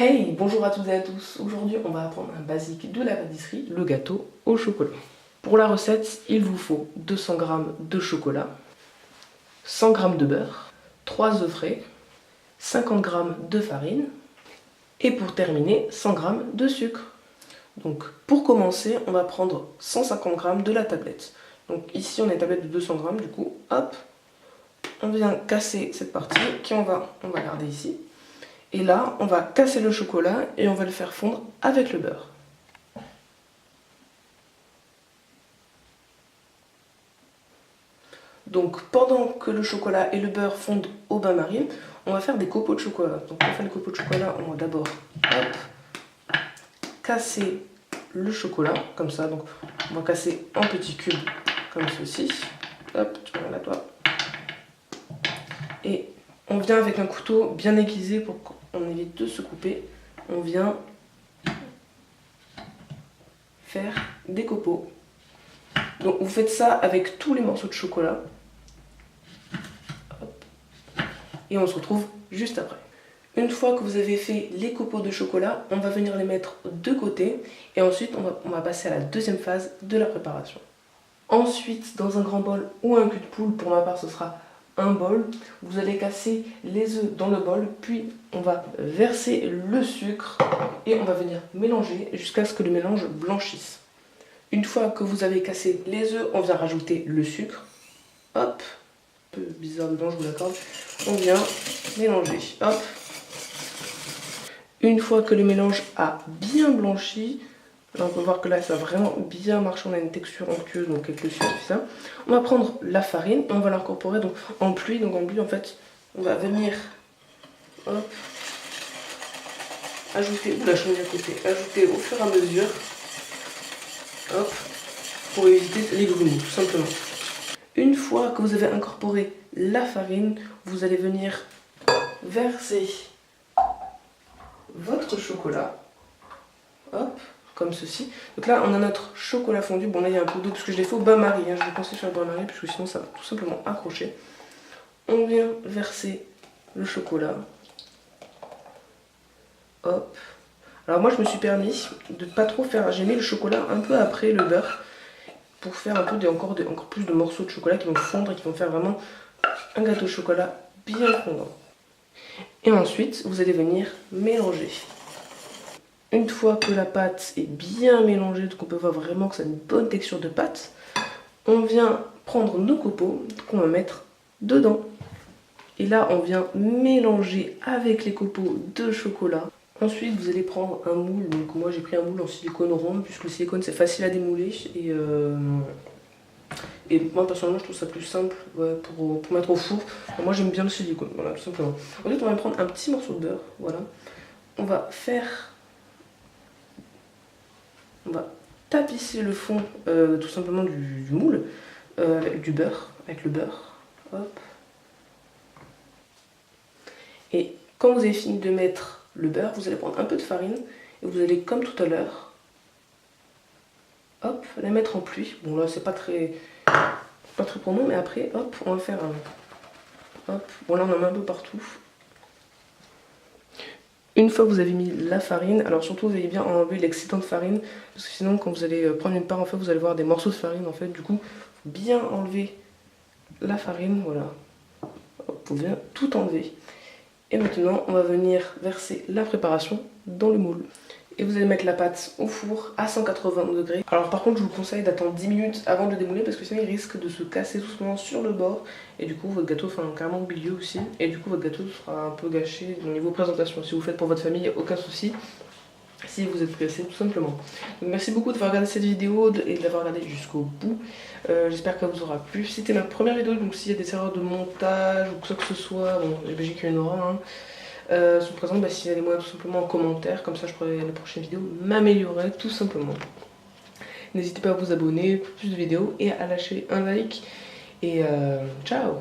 Hey, bonjour à toutes et à tous. Aujourd'hui, on va apprendre un basique de la pâtisserie, le gâteau au chocolat. Pour la recette, il vous faut 200 g de chocolat, 100 g de beurre, 3 œufs frais, 50 g de farine et pour terminer, 100 g de sucre. Donc pour commencer, on va prendre 150 g de la tablette. Donc ici, on a une tablette de 200 g, du coup, hop, on vient casser cette partie on va garder ici. Et là, on va casser le chocolat et on va le faire fondre avec le beurre. Donc pendant que le chocolat et le beurre fondent au bain-marie, on va faire des copeaux de chocolat. Donc pour faire les copeaux de chocolat, on va d'abord casser le chocolat, comme ça. Donc on va casser en petits cubes, comme ceci. Hop, tu regardes à toi. Et on vient avec un couteau bien aiguisé pour qu'on évite de se couper. On vient faire des copeaux. Donc vous faites ça avec tous les morceaux de chocolat. Hop. Et on se retrouve juste après. Une fois que vous avez fait les copeaux de chocolat, on va venir les mettre de côté. Et ensuite, on va passer à la deuxième phase de la préparation. Ensuite, dans un grand bol ou un cul de poule, pour ma part ce sera un bol, vous allez casser les œufs dans le bol, puis on va verser le sucre et on va venir mélanger jusqu'à ce que le mélange blanchisse. Une fois que vous avez cassé les œufs, on vient rajouter le sucre. Hop, un peu bizarre dedans, je vous l'accorde. On vient mélanger. Hop. Une fois que le mélange a bien blanchi, là on peut voir que là ça a vraiment bien marché, on a une texture onctueuse, donc avec le sucre et tout ça. On va prendre la farine et on va l'incorporer donc en pluie. Donc en pluie en fait, on va venir hop, ajouter, ou la cheminée à côté, ajouter au fur et à mesure. Hop, pour éviter les grumeaux, tout simplement. Une fois que vous avez incorporé la farine, vous allez venir verser votre chocolat. Hop, comme ceci. Donc là, on a notre chocolat fondu. Bon, là, il y a un peu d'eau parce que je l'ai fait au bain-marie. Je vais penser faire le bain-marie parce que sinon, ça va tout simplement accrocher. On vient verser le chocolat. Hop. Alors moi, je me suis permis de ne pas trop faire. J'ai mis le chocolat un peu après le beurre pour faire un peu encore plus de morceaux de chocolat qui vont fondre et qui vont faire vraiment un gâteau au chocolat bien fondant. Et ensuite, vous allez venir mélanger. Une fois que la pâte est bien mélangée, donc on peut voir vraiment que ça a une bonne texture de pâte, on vient prendre nos copeaux qu'on va mettre dedans. Et là, on vient mélanger avec les copeaux de chocolat. Ensuite, vous allez prendre un moule. Donc moi, j'ai pris un moule en silicone rond, puisque le silicone, c'est facile à démouler. Et moi, personnellement, je trouve ça plus simple pour mettre au four. Alors, moi, j'aime bien le silicone, voilà, tout simplement. Ensuite, on va prendre un petit morceau de beurre, voilà. On va tapisser le fond tout simplement du moule avec du beurre, avec le beurre. Hop. Et quand vous avez fini de mettre le beurre, vous allez prendre un peu de farine et vous allez, comme tout à l'heure, hop, la mettre en pluie. Bon là c'est pas très pour nous, mais après, hop, on va faire un... Hop, bon là on en met un peu partout. Une fois que vous avez mis la farine, alors surtout vous allez bien enlever l'excédent de farine, parce que sinon quand vous allez prendre une part, en fait, vous allez voir des morceaux de farine, en fait, du coup, bien enlever la farine, voilà. Hop, vous bien tout enlever. Et maintenant, on va venir verser la préparation dans le moule. Et vous allez mettre la pâte au four à 180 degrés. Alors par contre, je vous conseille d'attendre 10 minutes avant de le démouler parce que sinon il risque de se casser doucement sur le bord. Et du coup, votre gâteau fera carrément au milieu aussi. Et du coup, votre gâteau sera un peu gâché au niveau présentation. Si vous faites pour votre famille, il n'y a aucun souci. Si vous êtes pressé, tout simplement. Donc merci beaucoup d'avoir regardé cette vidéo et de l'avoir regardée jusqu'au bout. J'espère qu'elle vous aura plu. C'était ma première vidéo, donc s'il y a des erreurs de montage ou quoi que ce soit, bon, j'imagine qu'il y en aura, hein. Sont présentes, s'il y a des moyens tout simplement en commentaire, comme ça je pourrai la prochaine vidéo m'améliorer tout simplement. N'hésitez pas à vous abonner pour plus de vidéos et à lâcher un like. Et ciao!